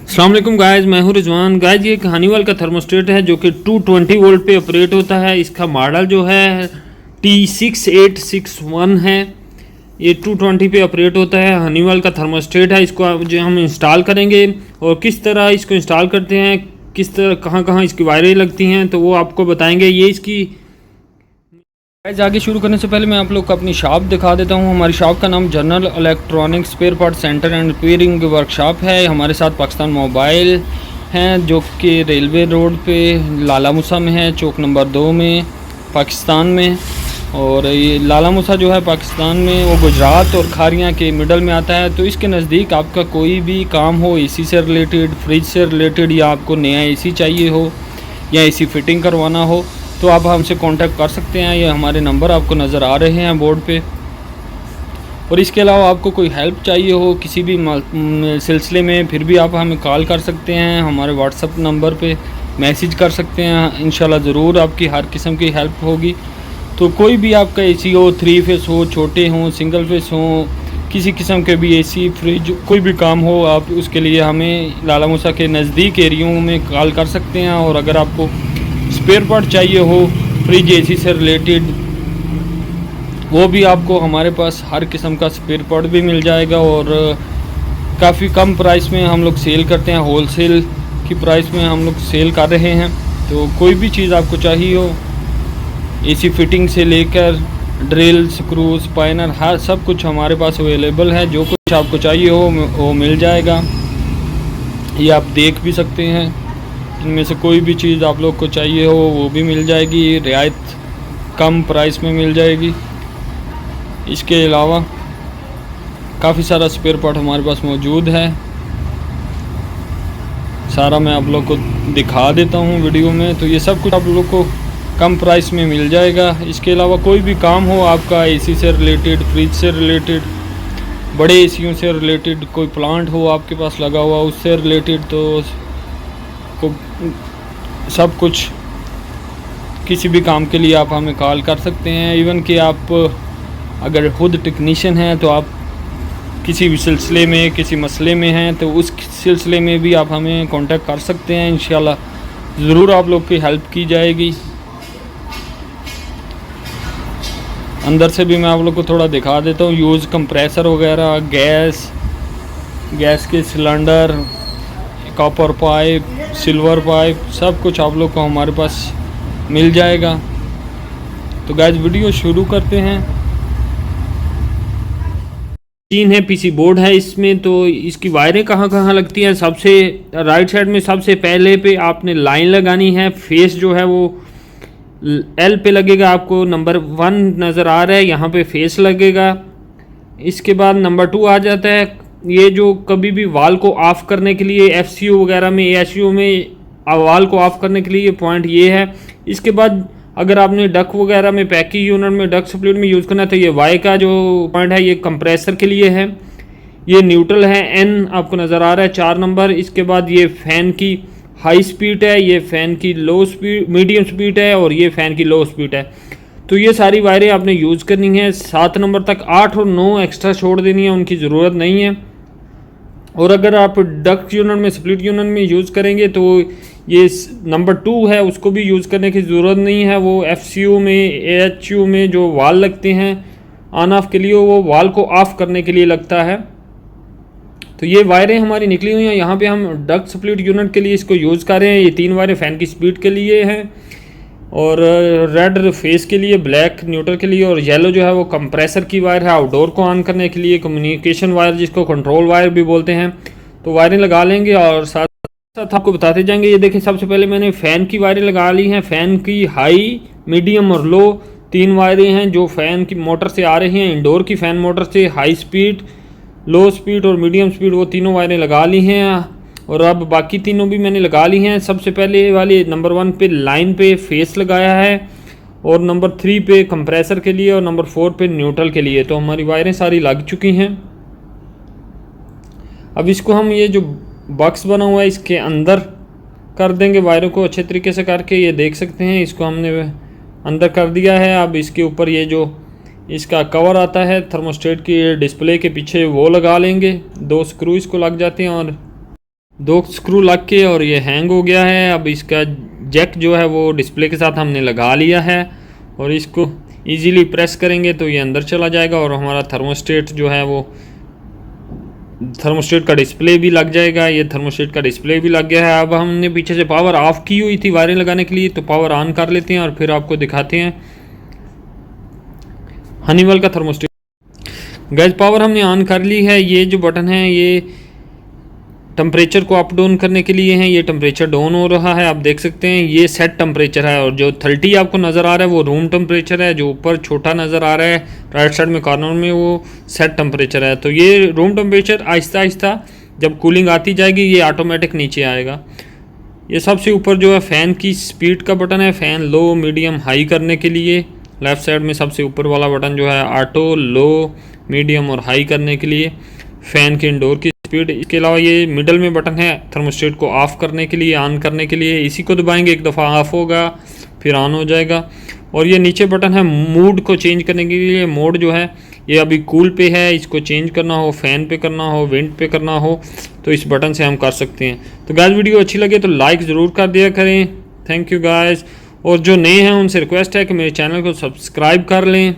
अस्सलाम वालेकुम गाइस, मैं हूं रिजवान। गाइस ये एक हनीवेल का थर्मोस्टेट है जो कि 220 वोल्ट पे ऑपरेट होता है। इसका मॉडल जो है T6861 है। ये 220 पे ऑपरेट होता है, हनीवेल का थर्मोस्टेट है। इसको जो हम इंस्टॉल करेंगे और किस तरह इसको इंस्टॉल करते हैं, किस तरह कहाँ कहाँ इसकी वायरें लगती हैं, तो वो आपको बताएंगे। ये इसकी गाइस आगे शुरू करने से पहले मैं आप लोग को अपनी शॉप दिखा देता हूँ। हमारी शॉप का नाम general electronics spare part centre and repairing workshop है। हमारे साथ पाकिस्तान मोबाइल हैं जो कि रेलवे रोड पे लाला मूसा में है, चौक नंबर 2 में पाकिस्तान में। और ये लाला मूसा जो है पाकिस्तान में, वो गुजरात और खारियाँ के मिडल में आता है। तो इसके नज़दीक आपका कोई भी काम हो एसी से रिलेटेड, फ्रिज से रिलेटेड, या आपको नया एसी चाहिए हो या एसी फिटिंग करवाना हो, तो आप हमसे कांटेक्ट कर सकते हैं। ये हमारे नंबर आपको नज़र आ रहे हैं बोर्ड पे। और इसके अलावा आपको कोई हेल्प चाहिए हो किसी भी सिलसिले में, फिर भी आप हमें कॉल कर सकते हैं, हमारे व्हाट्सअप नंबर पे मैसेज कर सकते हैं। इंशाल्लाह ज़रूर आपकी हर किस्म की हेल्प होगी। तो कोई भी आपका एसी हो, 3 फेस हो, छोटे हों, सिंगल फेस हो, किसी किस्म के भी एसी, फ्रिज, कोई भी काम हो, आप उसके लिए हमें लाला मूसा के नज़दीक एरियो में कॉल कर सकते हैं। और अगर आपको स्पेयर पार्ट चाहिए हो फ्रिज एसी से रिलेटेड, वो भी आपको हमारे पास हर किस्म का स्पेयर पार्ट भी मिल जाएगा। और काफ़ी कम प्राइस में हम लोग सेल करते हैं, होलसेल की प्राइस में हम लोग सेल कर रहे हैं। तो कोई भी चीज़ आपको चाहिए हो, एसी फिटिंग से लेकर ड्रिल, स्क्रू, स्पाइनर, हर सब कुछ हमारे पास अवेलेबल है। जो कुछ आपको चाहिए हो वो मिल जाएगा। ये आप देख भी सकते हैं, इनमें से कोई भी चीज़ आप लोग को चाहिए हो वो भी मिल जाएगी, रियायत कम प्राइस में मिल जाएगी। इसके अलावा काफ़ी सारा स्पेयर पार्ट हमारे पास मौजूद है, सारा मैं आप लोग को दिखा देता हूँ वीडियो में। तो ये सब कुछ आप लोग को कम प्राइस में मिल जाएगा। इसके अलावा कोई भी काम हो आपका एसी से रिलेटेड, फ्रिज से रिलेटेड, बड़े एसीयों से रिलेटेड, कोई प्लांट हो आपके पास लगा हुआ उससे रिलेटेड, तो को सब कुछ किसी भी काम के लिए आप हमें कॉल कर सकते हैं। इवन कि आप अगर खुद टेक्नीशियन हैं तो आप किसी भी सिलसिले में, किसी मसले में हैं तो उस सिलसिले में भी आप हमें कांटेक्ट कर सकते हैं। इंशाल्लाह ज़रूर आप लोग की हेल्प की जाएगी। अंदर से भी मैं आप लोग को थोड़ा दिखा देता हूँ। यूज़ कंप्रेसर वगैरह, गैस के cylinder, copper pipe, silver pipe, सब कुछ आप लोग को हमारे पास मिल जाएगा। तो गाइस वीडियो शुरू करते हैं। मशीन है, पीसी बोर्ड है इसमें। तो इसकी वायरें कहाँ कहाँ लगती हैं, सबसे राइट साइड में सबसे पहले पे आपने लाइन लगानी है। फेस जो है वो एल पे लगेगा, आपको नंबर 1 नज़र आ रहा है, यहाँ पे फेस लगेगा। इसके बाद नंबर 2 आ जाता है। ये जो कभी भी वाल को ऑफ़ करने के लिए एफसीयू वगैरह में, एएसयू में वाल को ऑफ़ करने के लिए ये पॉइंट ये है। इसके बाद अगर आपने डक वगैरह में, पैकिंग यूनिट में, डक स्प्लिट में यूज़ करना है तो ये वाई का जो पॉइंट है ये कंप्रेसर के लिए है। ये न्यूट्रल है, एन आपको नज़र आ रहा है 4 नंबर। इसके बाद ये फ़ैन की हाई स्पीड है, ये फ़ैन की लो स्पीड, मीडियम स्पीड है, और ये फ़ैन की लो स्पीड है। तो ये सारी वायरें आपने यूज़ करनी है 7 नंबर तक। 8 और 9 एक्स्ट्रा छोड़ देनी है, उनकी ज़रूरत नहीं है। और अगर आप डक्ट यूनिट में, स्प्लिट यूनिट में यूज़ करेंगे तो ये नंबर 2 है, उसको भी यूज़ करने की ज़रूरत नहीं है। वो एफसीयू में, एएचयू में जो वाल लगते हैं ऑन ऑफ के लिए, वो वाल को ऑफ़ करने के लिए लगता है। तो ये वायरें हमारी निकली हुई हैं। यहाँ पे हम डक्ट स्प्लिट यूनिट के लिए इसको यूज़ कर रहे हैं। ये 3 वायरें फ़ैन की स्पीड के लिए हैं, और रेड फेस के लिए, ब्लैक न्यूट्रल के लिए, और येलो जो है वो कंप्रेसर की वायर है, आउटडोर को ऑन करने के लिए, कम्युनिकेशन वायर जिसको कंट्रोल वायर भी बोलते हैं। तो वायरें लगा लेंगे और साथ साथ आपको बताते जाएंगे। ये देखिए, सबसे पहले मैंने फ़ैन की वायरें लगा ली हैं। फ़ैन की हाई, मीडियम और लो 3 वायरें हैं जो फ़ैन की मोटर से आ रही हैं, इंडोर की फ़ैन मोटर से। हाई स्पीड, लो स्पीड और मीडियम स्पीड, वो तीनों वायरें लगा ली हैं। और अब बाकी तीनों भी मैंने लगा ली हैं। सबसे पहले वाले नंबर 1 पे लाइन पे फेस लगाया है, और नंबर 3 पे कंप्रेसर के लिए, और नंबर 4 पे न्यूट्रल के लिए। तो हमारी वायरें सारी लग चुकी हैं। अब इसको हम, ये जो बॉक्स बना हुआ है इसके अंदर कर देंगे वायरों को अच्छे तरीके से करके। ये देख सकते हैं, इसको हमने अंदर कर दिया है। अब इसके ऊपर ये जो इसका कवर आता है थर्मोस्टेट की डिस्प्ले के पीछे, वो लगा लेंगे। 2 स्क्रू इसको लग जाते हैं, और 2 स्क्रू लग के और ये हैंग हो गया है। अब इसका जैक जो है वो डिस्प्ले के साथ हमने लगा लिया है और इसको इजीली प्रेस करेंगे तो ये अंदर चला जाएगा और हमारा थर्मोस्टेट जो है वो थर्मोस्टेट का डिस्प्ले भी लग जाएगा। ये थर्मोस्टेट का डिस्प्ले भी लग गया है। अब हमने पीछे से पावर ऑफ की हुई थी वायरें लगाने के लिए, तो पावर ऑन कर लेते हैं और फिर आपको दिखाते हैं हनीवेल का थर्मोस्टेट। गैस पावर हमने ऑन कर ली है। ये जो बटन है ये टेम्परेचर को अप डाउन करने के लिए है। ये टेम्परेचर डाउन हो रहा है, आप देख सकते हैं। ये सेट टेम्परेचर है और जो 30 आपको नज़र आ रहा है वो रूम टेम्परेचर है। जो ऊपर छोटा नज़र आ रहा है राइट साइड में कॉर्नर में वो सेट टेम्परेचर है। तो ये रूम टेम्परेचर आहिस्ता आहिस्ता जब कूलिंग आती जाएगी ये ऑटोमेटिक नीचे आएगा। ये सबसे ऊपर जो है फ़ैन की स्पीड का बटन है, फ़ैन लो मीडियम हाई करने के लिए। लेफ़्ट साइड में सबसे ऊपर वाला बटन जो है ऑटो लो मीडियम और हाई करने के लिए, फ़ैन के इंडोर की स्पीड। इसके अलावा ये मिडल में बटन है थर्मोस्टेट को ऑफ़ करने के लिए, ऑन करने के लिए। इसी को दबाएंगे एक दफ़ा ऑफ़ होगा फिर ऑन हो जाएगा। और ये नीचे बटन है मूड को चेंज करने के लिए। मोड जो है ये अभी कूल पे है, इसको चेंज करना हो, फ़ैन पे करना हो, विंड पे करना हो तो इस बटन से हम कर सकते हैं। तो गाइस वीडियो अच्छी लगे तो लाइक ज़रूर कर दिया करें। Thank you guys. और जो नए हैं उनसे रिक्वेस्ट है कि मेरे चैनल को सब्सक्राइब कर लें।